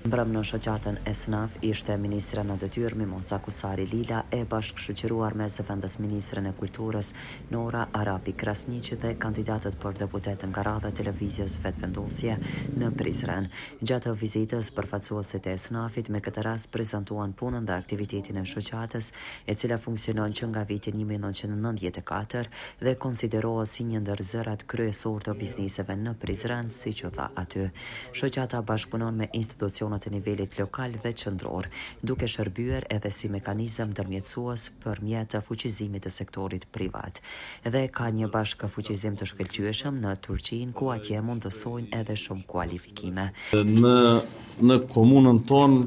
Mbrëm në shoqatën e SNAF ishte ministra në detyrë Mimosa Kusari Lila e bashkëshuqëruar me zëvendës ministrën e kulturës Nora Arapi Krasniqi dhe kandidatët për deputet nga radha televizjes vetëvendosje në Prizren. Gjatë vizitës, përfaqësuesit e SNAF-it me këtë rast prezantuan punën dhe aktivitetin e shoqatës, e cila funksionon që nga viti 1994 dhe konsiderohet si një ndër zërat kryesor të bizneseve në Prizren, siç u tha aty. Shoqata bashkëpunon me institucionet të nivelit lokal dhe qendror, duke shërbyer edhe si mekanizëm ndërmjetësues përmjet të fuqizimit të sektorit privat. Dhe ka një bashkëfuqizim të shkëlqyeshëm në Turqinë, ku atje mundësojnë edhe shumë kualifikime. Në komunën tonë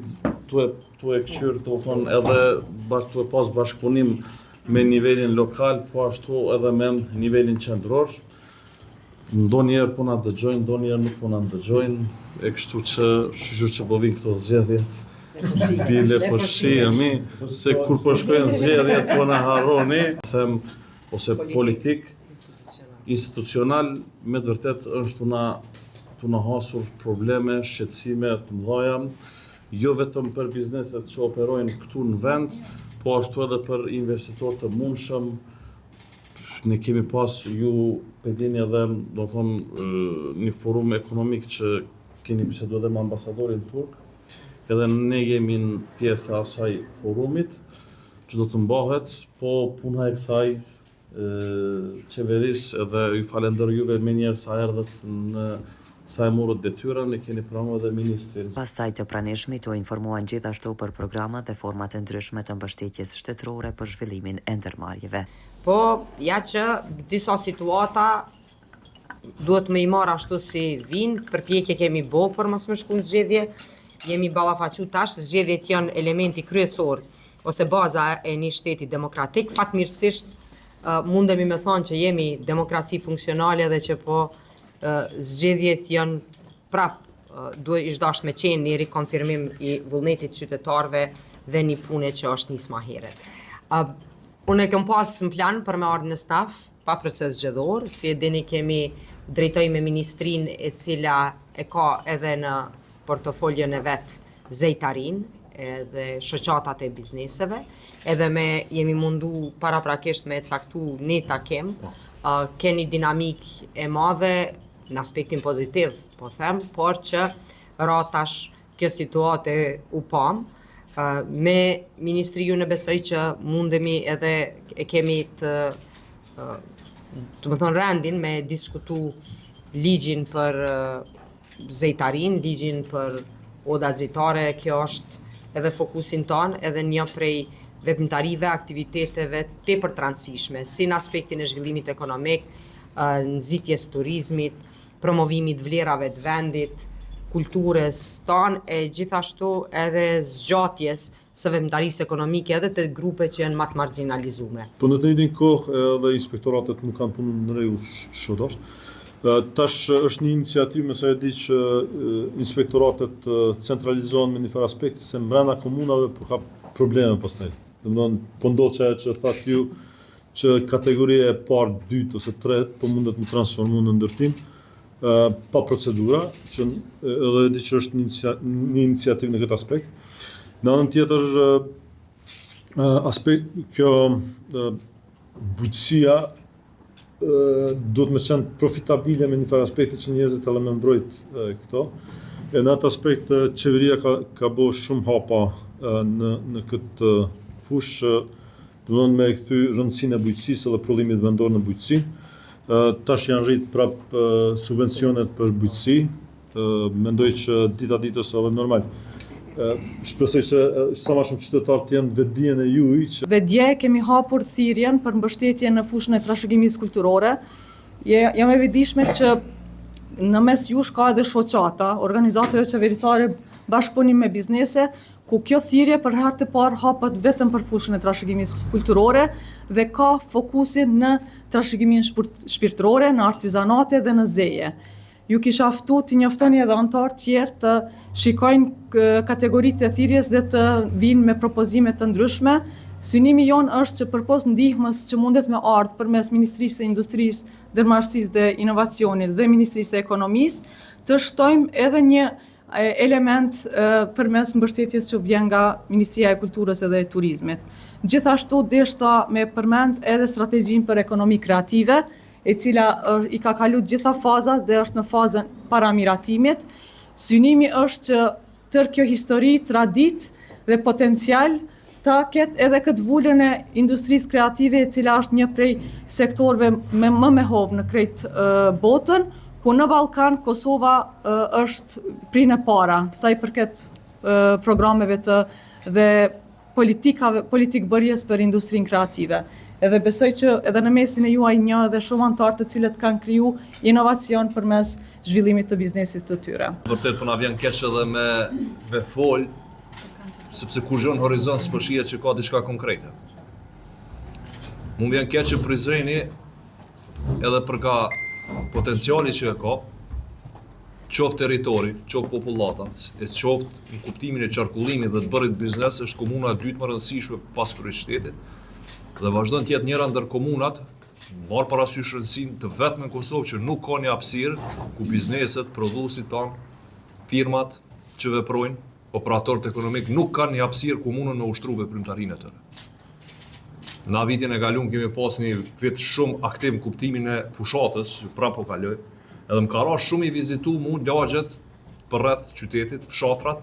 tu e kqyr edhe tu e pas bashkëpunim me nivelin lokal, po ashtu edhe me nivelin qendror. Ndonjëherë po na dëgjojnë, ndonjëherë nuk po na dëgjojnë, e kështu që po vinë këto zgjedhjet. Bile po shihemi se kur po shkojnë zgjedhjet po na harroni, them ose politik institucional me të vërtet është tu na hasur probleme, shqetësime të mëdha, jo vetëm për bizneset që operojnë këtu në vend, po ashtu edhe për investitorë të mundshëm. Ne kemi pas ju pedini edhe një forum ekonomik që keni bisedu edhe me ambasadorin turk, edhe ne jemi në pjesë e asaj forumit, që do të mbahet, po puna e kësaj qeverisë edhe ju falenderoj juve me njerë sa erdhët në sa e morët detyrën, ne keni pranuar edhe ministrin. Pastaj të pranishmit u informuan gjithashtu për programat dhe format e ndryshme të mbështetjes shtetërore për zhvillimin e ndërmarrjeve. Po, ja që disa situata duhet me i marrë ashtu si vinë, përpjekje kemi bo për mos me shku në zgjedhje, jemi ballafaqu tash, zgjedhjet janë elementi kryesor ose baza e një shteti demokratik. Fatmirësisht mundemi me thonë që jemi demokraci funksionale dhe që po zgjedhjet janë duhet ish dash me qenë një rikonfirmim i vullnetit qytetarëve dhe një pune që është nisë ma heret. Unë e kem pas në plan për me ardhë në SNAF, pa proces zgjedhor, si e dini kemi drejtoj me ministrin e cila e ka edhe në portofoljen e vetë zejtarin edhe shoqatat e bizneseve, edhe jemi mundu paraprakisht me caktu një takim, keni dinamik e madhe në aspektin pozitiv, po them, por që ratash kjo situatë u pam. Me ministri ju në besoj që mundemi edhe e kemi të më thonë rendin me diskutu ligjin për zejtarin, ligjin për odat zejtare, kjo është edhe fokusin tonë, edhe një prej veprimtarive, aktiviteteve tepër të rëndësishme, si në aspektin e zhvillimit ekonomik, nxitjes turizmit, promovimit vlerave të vendit, kulturës tonë e gjithashtu edhe zgjatjes së veprimtarisë ekonomike edhe të grupe që janë më të marginalizume. Po në të njëjtin kohë edhe inspektoratet nuk kanë punën në rregull shkodosht. Tash është një iniciativë, me sa e di që inspektoratet centralizohen me një farë aspekti se brenda komunave ka probleme pastaj. Domethënë po ndodh që thatë ju që kategoria e parë, dytë ose tretë po mundet të transformohen në ndërtim pa procedura, që edhe di që është një iniciativë në këtë aspekt. Në anën tjetër, kjo bujqësia do të me qenë profitabile me një farë aspekti që njerëzit edhe me mbrojt këto. E në atë aspekt, qeveria ka bo shumë hapa në këtë fushë që do të me këty rëndësinë e bujqësisë dhe prodhimit vendor në bujqësi. Tash janë rrit prap subvencionet për bujqësi, mendoj që dita ditës edhe normal. Shpresoj që sa më shumë qytetarë të jenë vetdijen e juaj. Dhe dje kemi hapur thirrjen për mbështetje në fushën e trashëgimisë kulturore. Jam e vetëdijshme që në mes jush ka edhe shoqata, organizatore qeveritare, bashkëpunim me biznese, ku kjo thirrje për herë të parë hapet vetëm për fushën e trashëgimisë kulturore dhe ka fokusin në trashëgimin shpirtërore, në artizanate dhe në zeje. Ju kisha ftu të njoftoni edhe anëtar tjerë të shikojnë kategoritë e thirrjes dhe të vinë me propozime të ndryshme. Synimi jon është që përpos ndihmës që mundet me ardhë përmes Ministrisë së Industrisë, Ndërmarrësisë dhe Inovacionit dhe Ministrisë së Ekonomisë, të shtojmë edhe një element përmes mbështetjes që vjen nga Ministria e Kulturës edhe e Turizmit. Gjithashtu deshta me përmend edhe strategjinë për ekonomi kreative, e cila i ka kalu gjitha fazat dhe është në fazën paramiratimit. Synimi është që tërë kjo histori, tradit dhe potencial ta ketë edhe këtë vullën e industrisë kreative, e cila është një prej sektorëve më me hovë në krejt botën, ku në Ballkan Kosova është prinë e para, sa i përket programeve dhe politikë bërjes për industrinë kreative. Edhe besoj që edhe në mesin e juaj një dhe shumë anëtar të cilët kanë kriju inovacion përmes zhvillimit të biznesit të tyre. Vërtet po na vjen keq edhe me fol, sepse kur zhon horizont s'po shihet që ka diçka konkrete. Mu vjen keq që Prizreni edhe për ka potenciali që e ka, qoftë territori, qoftë popullata, e qoftë në kuptimin e qarkullimit dhe të bërit biznes, është komuna e dytë më rëndësishme pas kryeqytetit. Dhe vazhdon të jetë njëra ndër komunat, marrë parasysh rëndësinë të vetme në Kosovë që nuk ka një hapësirë ku bizneset, prodhuesit tanë, firmat që veprojnë, operatorët ekonomik nuk kanë një hapësirë komunën me ushtru veprimtarinë e tyre. Na vitin e kaluar kemi pas një vit shumë aktiv në kuptimin e fushatës, që prapë po kaloj, edhe më ka ra shumë i vizitu mu lagjet për rreth qytetit, fshatrat,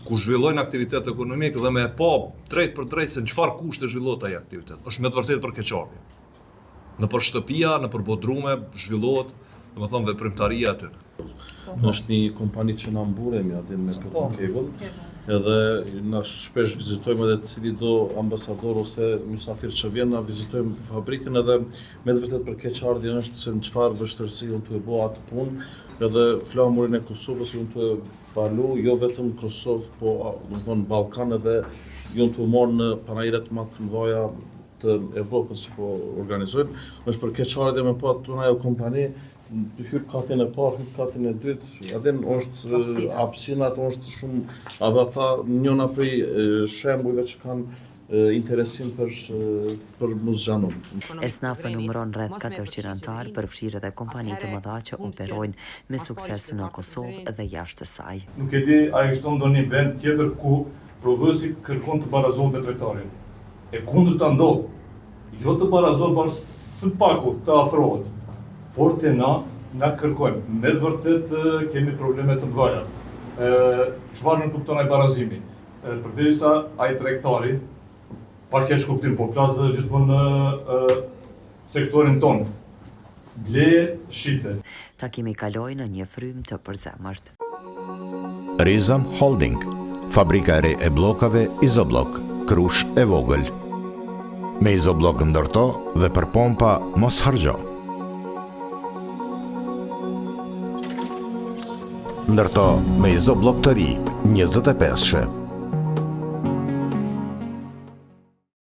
ku zhvillojnë aktivitet ekonomik dhe me pa drejt për drejt se në çfarë kushte zhvillohet ai aktivitet. Është me të vërtetë për keqardhje. Në për shtëpia, në për bodrume zhvillohet, domethënë veprimtaria aty. Është një kompani që na mburemi aty me Petrokebul, edhe na shpesh vizitojmë edhe cili do ambasador ose mysafir që vjen na vizitojmë fabrikën, edhe me të vërtetë për keqardhje është se në çfarë vështirësi unë të bëj atë punë, edhe flamurin e Kosovës unë të palu, jo vetëm Kosovë, po domethënë Ballkan edhe jo të marrë në panajiret më të mëdha të Evropës që po organizojnë. Është për keqardhje me pa të ajo kompani hyr katin e parë, hyr katin e dytë, atë është hapësira, është shumë edhe ata njëna prej shembujve që kanë interesim për muzgjanon. Esnafa numëron rreth 400 anëtar, përfshirë edhe kompani të mëdha që operojnë me sukses në Kosovë dhe jashtë saj. Nuk e di a ekziston ndonjë vend tjetër ku prodhuesi kërkon të barazohet me tregtarin. E kundërta ndodh. Jo të barazohet, por së paku të afrohet. Por te na kërkojmë. Me të vërtet kemi probleme të mëdha. Çfarë nuk kupton ai barazimi? Përderisa ai tregtari pa keq kuptim, po flas gjithmonë në sektorin tonë. Ble shite. Takimi kaloi në një frym të përzemërt. Rizam Holding, fabrika e re e bllokave Izoblok, Krush e vogël. Me Izoblok ndërto dhe për pompa mos harxho. Ndërto me Izoblok të ri, 25-she.